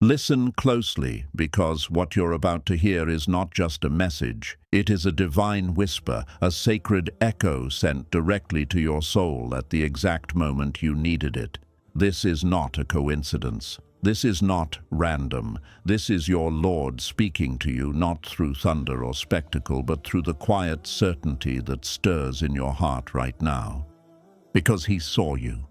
Listen closely, because what you're about to hear is not just a message. It is a divine whisper, a sacred echo sent directly to your soul at the exact moment you needed it. This is not a coincidence. This is not random. This is your Lord speaking to you, not through thunder or spectacle, but through the quiet certainty that stirs in your heart right now. Because He saw you.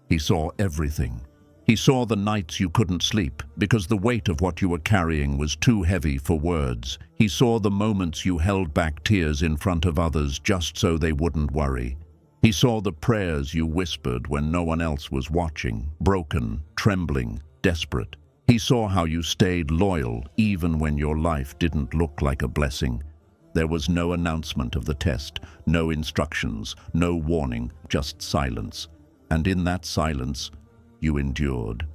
He saw everything. He saw the nights you couldn't sleep because the weight of what you were carrying was too heavy for words. He saw the moments you held back tears in front of others just so they wouldn't worry. He saw the prayers you whispered when no one else was watching, broken, trembling, desperate. He saw how you stayed loyal even when your life didn't look like a blessing. There was no announcement of the test, no instructions, no warning, just silence. And in that silence, you endured.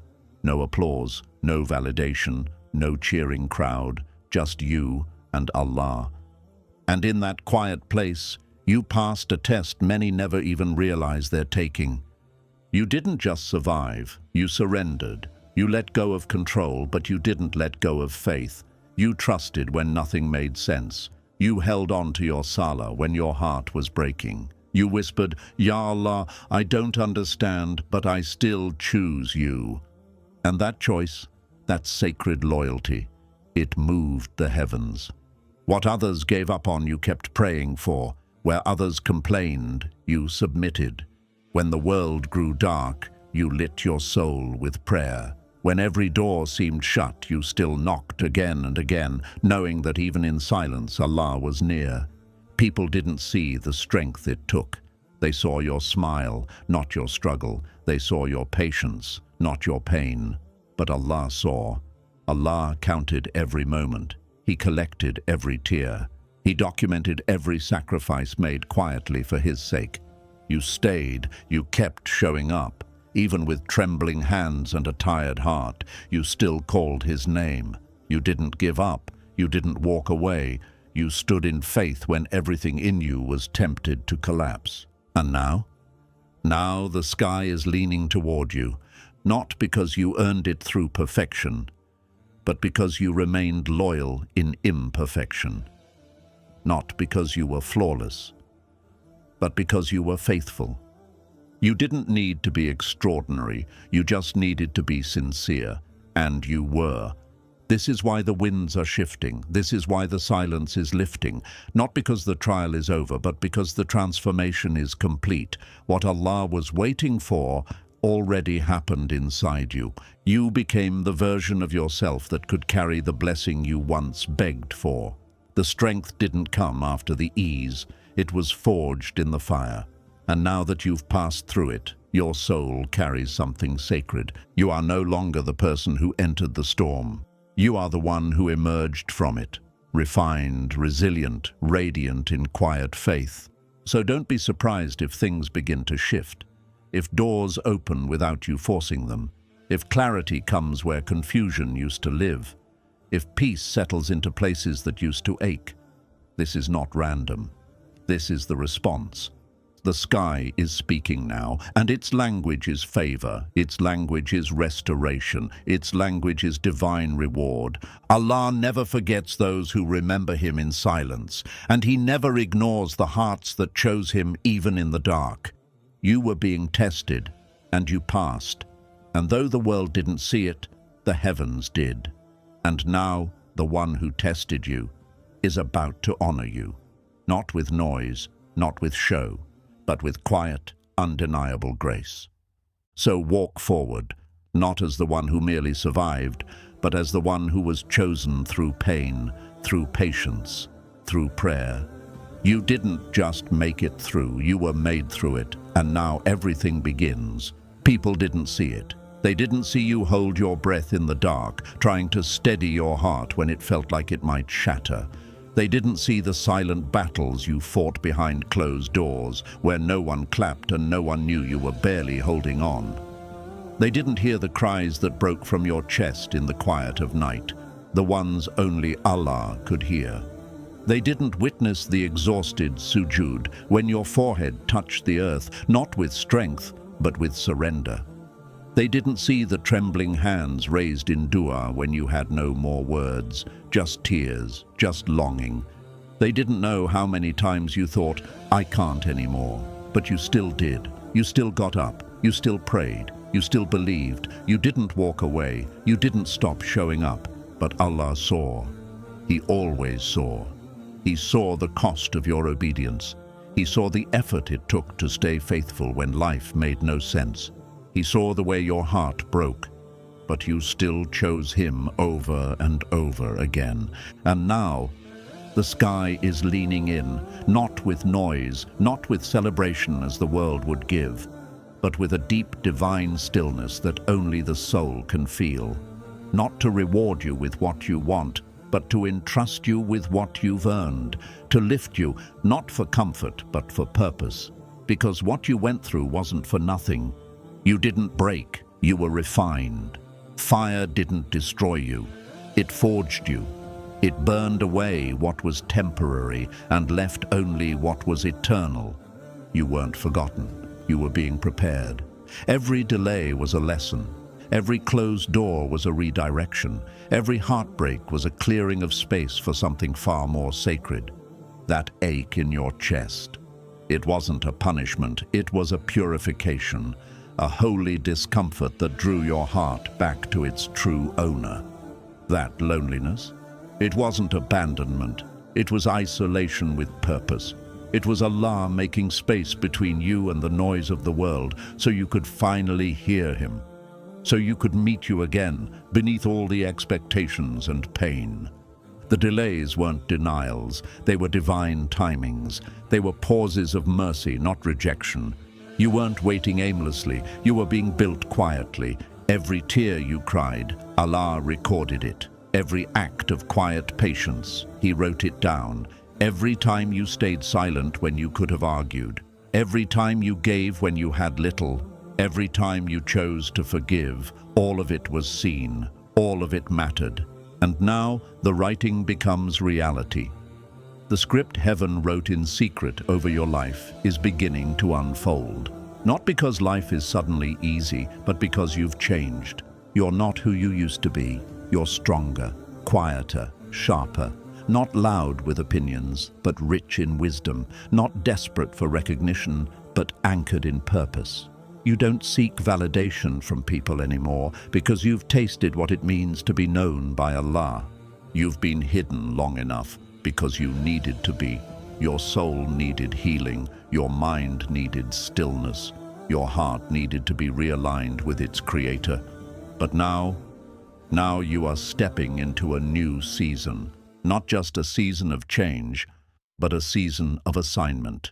No applause, no validation, no cheering crowd, just you and Allah. And in that quiet place, you passed a test many never even realize they're taking. You didn't just survive, you surrendered. You let go of control, but you didn't let go of faith. You trusted when nothing made sense. You held on to your salah when your heart was breaking. You whispered, "Ya Allah, I don't understand, but I still choose you." And that choice, that sacred loyalty, it moved the heavens. What others gave up on, you kept praying for. Where others complained, you submitted. When the world grew dark, you lit your soul with prayer. When every door seemed shut, you still knocked again and again, knowing that even in silence, Allah was near. People didn't see the strength it took. They saw your smile, not your struggle. They saw your patience, not your pain. But Allah saw. Allah counted every moment. He collected every tear. He documented every sacrifice made quietly for His sake. You stayed, you kept showing up. Even with trembling hands and a tired heart, you still called His name. You didn't give up. You didn't walk away. You stood in faith when everything in you was tempted to collapse. And now? Now the sky is leaning toward you, not because you earned it through perfection, but because you remained loyal in imperfection. Not because you were flawless, but because you were faithful. You didn't need to be extraordinary, you just needed to be sincere, and you were. This is why the winds are shifting. This is why the silence is lifting. Not because the trial is over, but because the transformation is complete. What Allah was waiting for already happened inside you. You became the version of yourself that could carry the blessing you once begged for. The strength didn't come after the ease. It was forged in the fire. And now that you've passed through it, your soul carries something sacred. You are no longer the person who entered the storm. You are the one who emerged from it, refined, resilient, radiant in quiet faith. So don't be surprised if things begin to shift, if doors open without you forcing them, if clarity comes where confusion used to live, if peace settles into places that used to ache. This is not random. This is the response. The sky is speaking now, and its language is favor, its language is restoration, its language is divine reward. Allah never forgets those who remember Him in silence, and He never ignores the hearts that chose Him even in the dark. You were being tested, and you passed. And though the world didn't see it, the heavens did. And now, the one who tested you is about to honor you, not with noise, not with show, but with quiet, undeniable grace. So walk forward, not as the one who merely survived, but as the one who was chosen through pain, through patience, through prayer. You didn't just make it through, you were made through it, and now everything begins. People didn't see it. They didn't see you hold your breath in the dark, trying to steady your heart when it felt like it might shatter. They didn't see the silent battles you fought behind closed doors, where no one clapped and no one knew you were barely holding on. They didn't hear the cries that broke from your chest in the quiet of night, the ones only Allah could hear. They didn't witness the exhausted sujud when your forehead touched the earth, not with strength, but with surrender. They didn't see the trembling hands raised in dua when you had no more words, just tears, just longing. They didn't know how many times you thought, I can't anymore, but you still did. You still got up, you still prayed, you still believed, you didn't walk away, you didn't stop showing up, but Allah saw. He always saw. He saw the cost of your obedience. He saw the effort it took to stay faithful when life made no sense. He saw the way your heart broke, but you still chose Him over and over again. And now, the sky is leaning in, not with noise, not with celebration as the world would give, but with a deep divine stillness that only the soul can feel. Not to reward you with what you want, but to entrust you with what you've earned, to lift you, not for comfort, but for purpose. Because what you went through wasn't for nothing. You didn't break, you were refined. Fire didn't destroy you, it forged you. It burned away what was temporary and left only what was eternal. You weren't forgotten, you were being prepared. Every delay was a lesson. Every closed door was a redirection. Every heartbreak was a clearing of space for something far more sacred. That ache in your chest. It wasn't a punishment, it was a purification, a holy discomfort that drew your heart back to its true owner. That loneliness? It wasn't abandonment, it was isolation with purpose. It was Allah making space between you and the noise of the world so you could finally hear Him. So you could meet you again, beneath all the expectations and pain. The delays weren't denials, they were divine timings. They were pauses of mercy, not rejection. You weren't waiting aimlessly, you were being built quietly. Every tear you cried, Allah recorded it. Every act of quiet patience, He wrote it down. Every time you stayed silent when you could have argued. Every time you gave when you had little. Every time you chose to forgive, all of it was seen, all of it mattered. And now the writing becomes reality. The script heaven wrote in secret over your life is beginning to unfold. Not because life is suddenly easy, but because you've changed. You're not who you used to be. You're stronger, quieter, sharper. Not loud with opinions, but rich in wisdom. Not desperate for recognition, but anchored in purpose. You don't seek validation from people anymore because you've tasted what it means to be known by Allah. You've been hidden long enough because you needed to be. Your soul needed healing, your mind needed stillness, your heart needed to be realigned with its Creator. But now you are stepping into a new season, not just a season of change, but a season of assignment.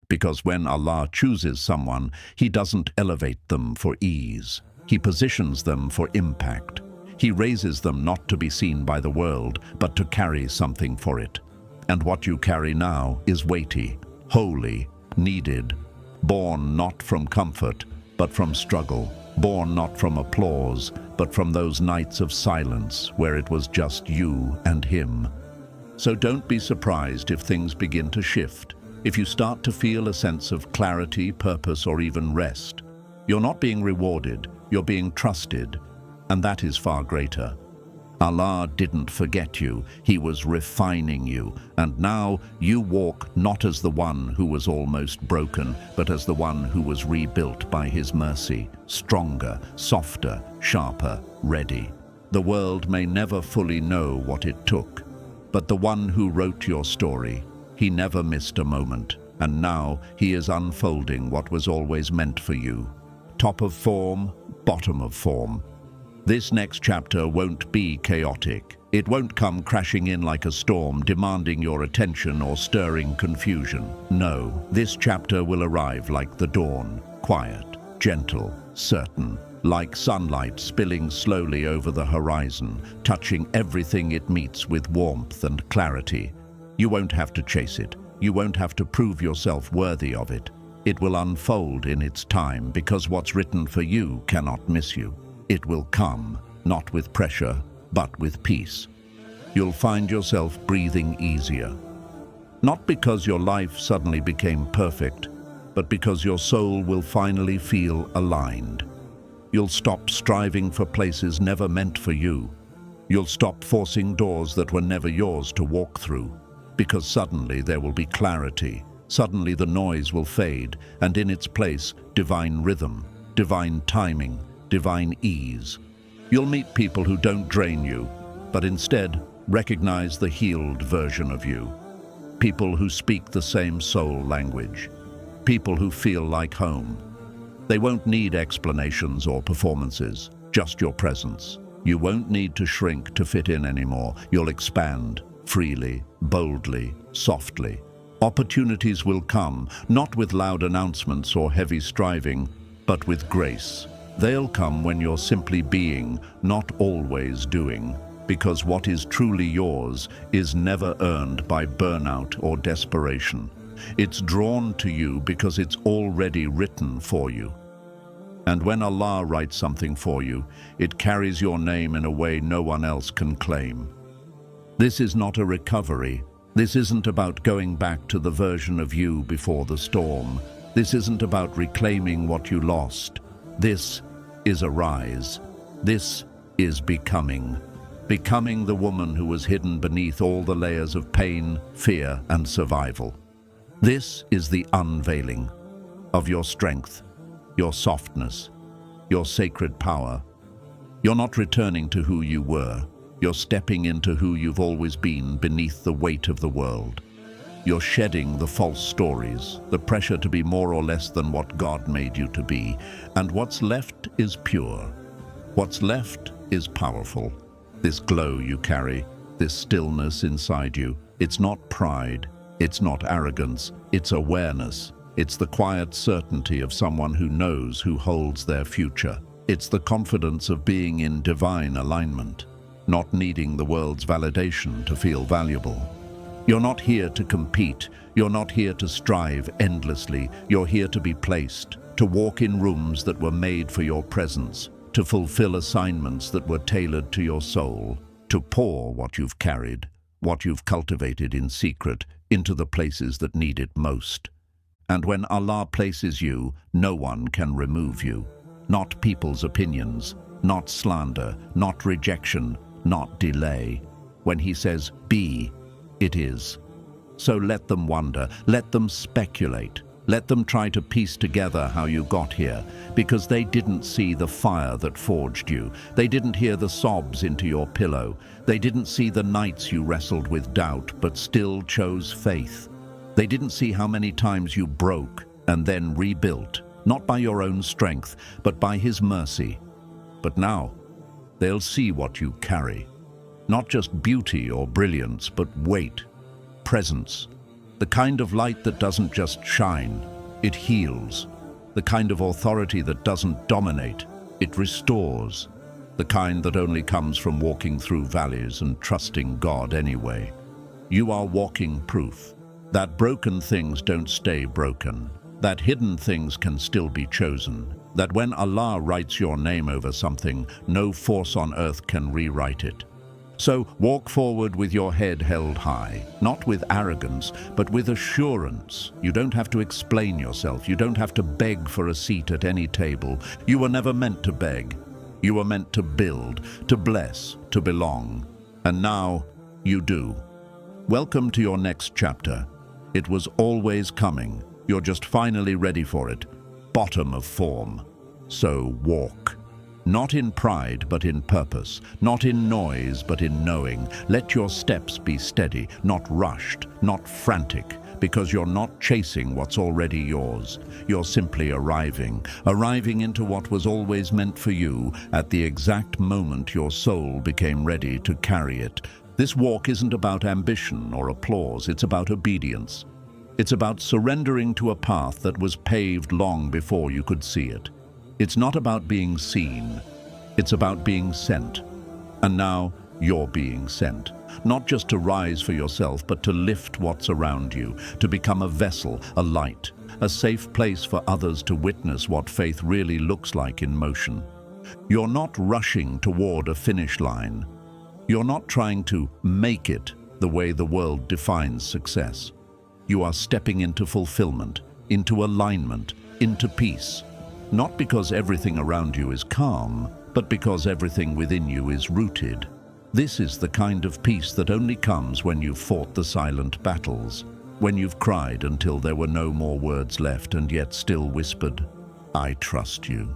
Because when Allah chooses someone, He doesn't elevate them for ease. He positions them for impact. He raises them not to be seen by the world, but to carry something for it. And what you carry now is weighty, holy, needed, born not from comfort, but from struggle, born not from applause, but from those nights of silence where it was just you and Him. So don't be surprised if things begin to shift. If you start to feel a sense of clarity, purpose, or even rest. You're not being rewarded, you're being trusted, and that is far greater. Allah didn't forget you, He was refining you, and now you walk not as the one who was almost broken, but as the one who was rebuilt by His mercy, stronger, softer, sharper, ready. The world may never fully know what it took, but the one who wrote your story, He never missed a moment, and now He is unfolding what was always meant for you. Top of form, bottom of form. This next chapter won't be chaotic. It won't come crashing in like a storm, demanding your attention or stirring confusion. No, this chapter will arrive like the dawn, quiet, gentle, certain, like sunlight spilling slowly over the horizon, touching everything it meets with warmth and clarity. You won't have to chase it. You won't have to prove yourself worthy of it. It will unfold in its time because what's written for you cannot miss you. It will come, not with pressure, but with peace. You'll find yourself breathing easier. Not because your life suddenly became perfect, but because your soul will finally feel aligned. You'll stop striving for places never meant for you. You'll stop forcing doors that were never yours to walk through, because suddenly there will be clarity. Suddenly the noise will fade, and in its place, divine rhythm, divine timing, divine ease. You'll meet people who don't drain you, but instead recognize the healed version of you. People who speak the same soul language. People who feel like home. They won't need explanations or performances, just your presence. You won't need to shrink to fit in anymore. You'll expand, freely, boldly, softly. Opportunities will come, not with loud announcements or heavy striving, but with grace. They'll come when you're simply being, not always doing, because what is truly yours is never earned by burnout or desperation. It's drawn to you because it's already written for you. And when Allah writes something for you, it carries your name in a way no one else can claim. This is not a recovery. This isn't about going back to the version of you before the storm. This isn't about reclaiming what you lost. This is a rise. This is becoming. Becoming the woman who was hidden beneath all the layers of pain, fear, and survival. This is the unveiling of your strength, your softness, your sacred power. You're not returning to who you were. You're stepping into who you've always been beneath the weight of the world. You're shedding the false stories, the pressure to be more or less than what God made you to be. And what's left is pure. What's left is powerful. This glow you carry, this stillness inside you, it's not pride, it's not arrogance, it's awareness. It's the quiet certainty of someone who knows who holds their future. It's the confidence of being in divine alignment, not needing the world's validation to feel valuable. You're not here to compete. You're not here to strive endlessly. You're here to be placed, to walk in rooms that were made for your presence, to fulfill assignments that were tailored to your soul, to pour what you've carried, what you've cultivated in secret, into the places that need it most. And when Allah places you, no one can remove you. Not people's opinions, not slander, not rejection, not delay. When He says, be, it is. So let them wonder, let them speculate, let them try to piece together how you got here, because they didn't see the fire that forged you. They didn't hear the sobs into your pillow. They didn't see the nights you wrestled with doubt, but still chose faith. They didn't see how many times you broke and then rebuilt, not by your own strength, but by His mercy. But now, they'll see what you carry. Not just beauty or brilliance, but weight, presence. The kind of light that doesn't just shine, it heals. The kind of authority that doesn't dominate, it restores. The kind that only comes from walking through valleys and trusting God anyway. You are walking proof that broken things don't stay broken, that hidden things can still be chosen, that when Allah writes your name over something, no force on earth can rewrite it. So walk forward with your head held high, not with arrogance, but with assurance. You don't have to explain yourself. You don't have to beg for a seat at any table. You were never meant to beg. You were meant to build, to bless, to belong. And now you do. Welcome to your next chapter. It was always coming. You're just finally ready for it. Bottom of form. So walk. Not in pride, but in purpose. Not in noise, but in knowing. Let your steps be steady, not rushed, not frantic, because you're not chasing what's already yours. You're simply arriving into what was always meant for you at the exact moment your soul became ready to carry it. This walk isn't about ambition or applause, it's about obedience. It's about surrendering to a path that was paved long before you could see it. It's not about being seen, it's about being sent. And now you're being sent, not just to rise for yourself, but to lift what's around you, to become a vessel, a light, a safe place for others to witness what faith really looks like in motion. You're not rushing toward a finish line. You're not trying to make it the way the world defines success. You are stepping into fulfillment, into alignment, into peace. Not because everything around you is calm, but because everything within you is rooted. This is the kind of peace that only comes when you've fought the silent battles, when you've cried until there were no more words left and yet still whispered, "I trust you."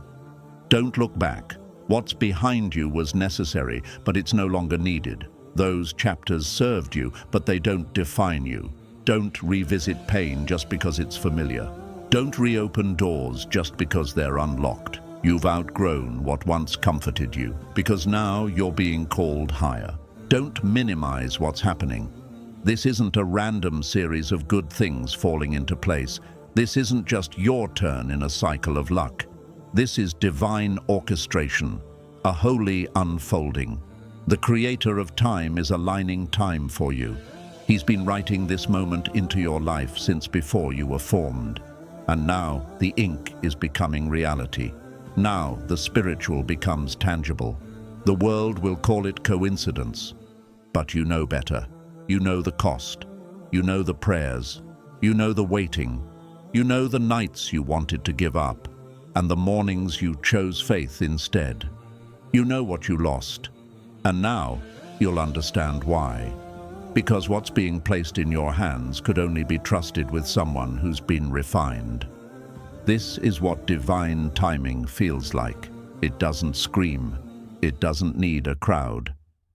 Don't look back. What's behind you was necessary, but it's no longer needed. Those chapters served you, but they don't define you. Don't revisit pain just because it's familiar. Don't reopen doors just because they're unlocked. You've outgrown what once comforted you, because now you're being called higher. Don't minimize what's happening. This isn't a random series of good things falling into place. This isn't just your turn in a cycle of luck. This is divine orchestration, a holy unfolding. The creator of time is aligning time for you. He's been writing this moment into your life since before you were formed. And now the ink is becoming reality. Now the spiritual becomes tangible. The world will call it coincidence. But you know better. You know the cost. You know the prayers. You know the waiting. You know the nights you wanted to give up, and the mornings you chose faith instead. You know what you lost. And now you'll understand why. Because what's being placed in your hands could only be trusted with someone who's been refined. This is what divine timing feels like. It doesn't scream. It doesn't need a crowd.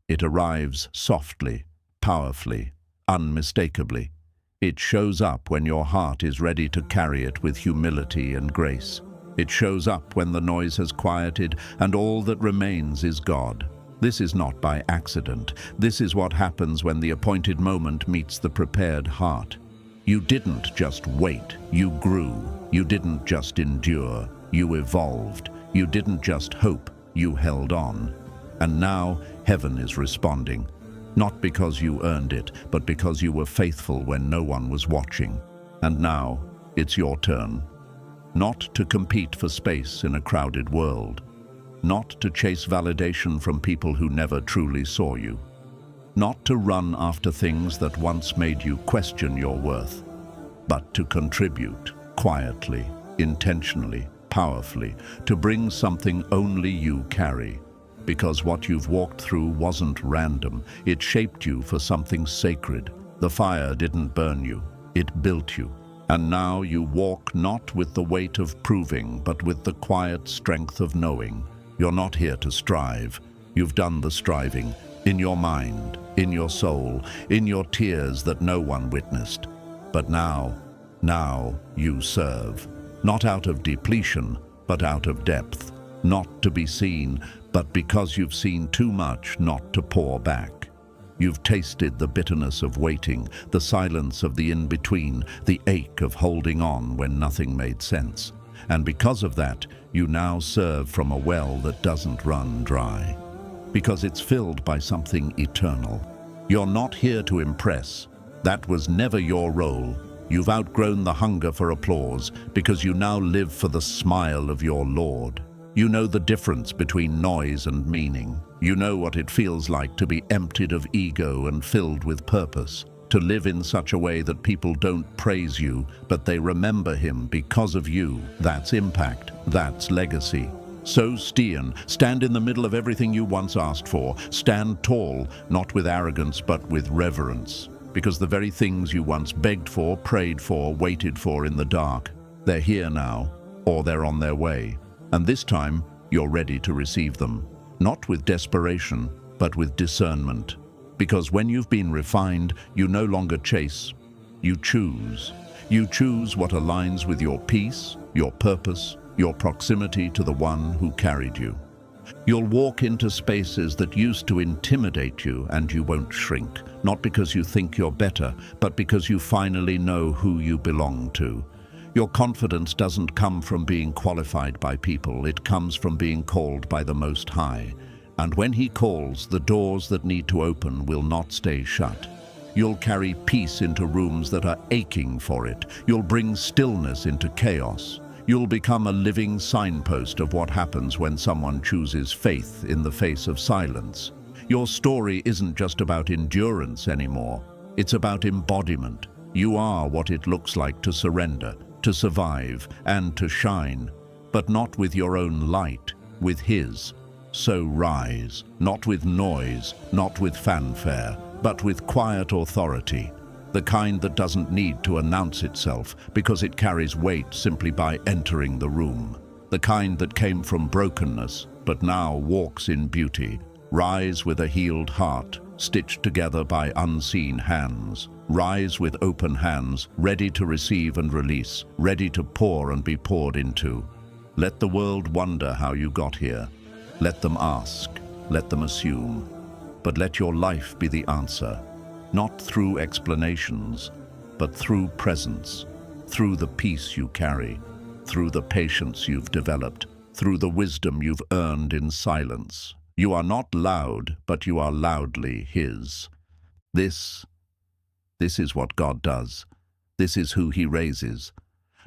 It arrives softly, powerfully, unmistakably. It shows up when your heart is ready to carry it with humility and grace. It shows up when the noise has quieted and all that remains is God. This is not by accident. This is what happens when the appointed moment meets the prepared heart. You didn't just wait, you grew. You didn't just endure, you evolved. You didn't just hope, you held on. And now heaven is responding. Not because you earned it, but because you were faithful when no one was watching. And now it's your turn. Not to compete for space in a crowded world. Not to chase validation from people who never truly saw you. Not to run after things that once made you question your worth, but to contribute quietly, intentionally, powerfully, to bring something only you carry. Because what you've walked through wasn't random. It shaped you for something sacred. The fire didn't burn you, it built you. And now you walk not with the weight of proving, but with the quiet strength of knowing. You're not here to strive. You've done the striving, in your mind, in your soul, in your tears that no one witnessed. But now you serve. Not out of depletion, but out of depth. Not to be seen, but because you've seen too much not to pour back. You've tasted the bitterness of waiting, the silence of the in-between, the ache of holding on when nothing made sense. And because of that, you now serve from a well that doesn't run dry. Because it's filled by something eternal. You're not here to impress. That was never your role. You've outgrown the hunger for applause because you now live for the smile of your Lord. You know the difference between noise and meaning. You know what it feels like to be emptied of ego and filled with purpose. To live in such a way that people don't praise you, but they remember him because of you. That's impact. That's legacy. So stand in the middle of everything you once asked for. Stand tall, not with arrogance, but with reverence. Because the very things you once begged for, prayed for, waited for in the dark, they're here now, or they're on their way. And this time, you're ready to receive them. Not with desperation, but with discernment. Because when you've been refined, you no longer chase. You choose. You choose what aligns with your peace, your purpose, your proximity to the one who carried you. You'll walk into spaces that used to intimidate you and you won't shrink. Not because you think you're better, but because you finally know who you belong to. Your confidence doesn't come from being qualified by people, it comes from being called by the Most High. And when he calls, the doors that need to open will not stay shut. You'll carry peace into rooms that are aching for it. You'll bring stillness into chaos. You'll become a living signpost of what happens when someone chooses faith in the face of silence. Your story isn't just about endurance anymore. It's about embodiment. You are what it looks like to surrender, to survive, and to shine. but not with your own light, with His. So rise, not with noise, not with fanfare, but with quiet authority, the kind that doesn't need to announce itself because it carries weight simply by entering the room, the kind that came from brokenness but now walks in beauty. Rise with a healed heart, stitched together by unseen hands. Rise with open hands, ready to receive and release, ready to pour and be poured into. Let the world wonder how you got here. Let them ask, let them assume, but let your life be the answer, not through explanations, but through presence, through the peace you carry, through the patience you've developed, through the wisdom you've earned in silence. You are not loud, but you are loudly His. This is what God does. This is who He raises.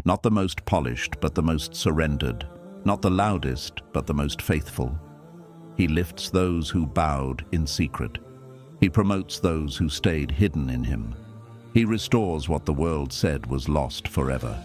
Not the most polished, but the most surrendered. Not the loudest, but the most faithful. He lifts those who bowed in secret. He promotes those who stayed hidden in Him. He restores what the world said was lost forever.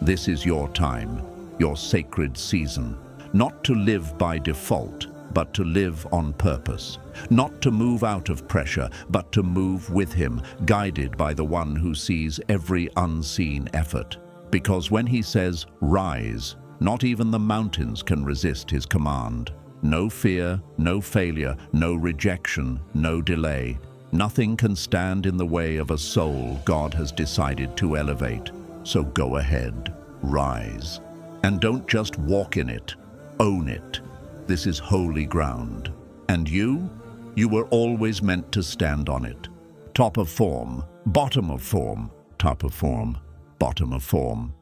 This is your time, your sacred season, not to live by default, but to live on purpose, not to move out of pressure, but to move with Him, guided by the one who sees every unseen effort. Because when He says, rise, not even the mountains can resist His command. No fear, no failure, no rejection, no delay. Nothing can stand in the way of a soul God has decided to elevate. So go ahead, rise. And don't just walk in it, own it. This is holy ground. And you were always meant to stand on it. Top of form, bottom of form, top of form, bottom of form.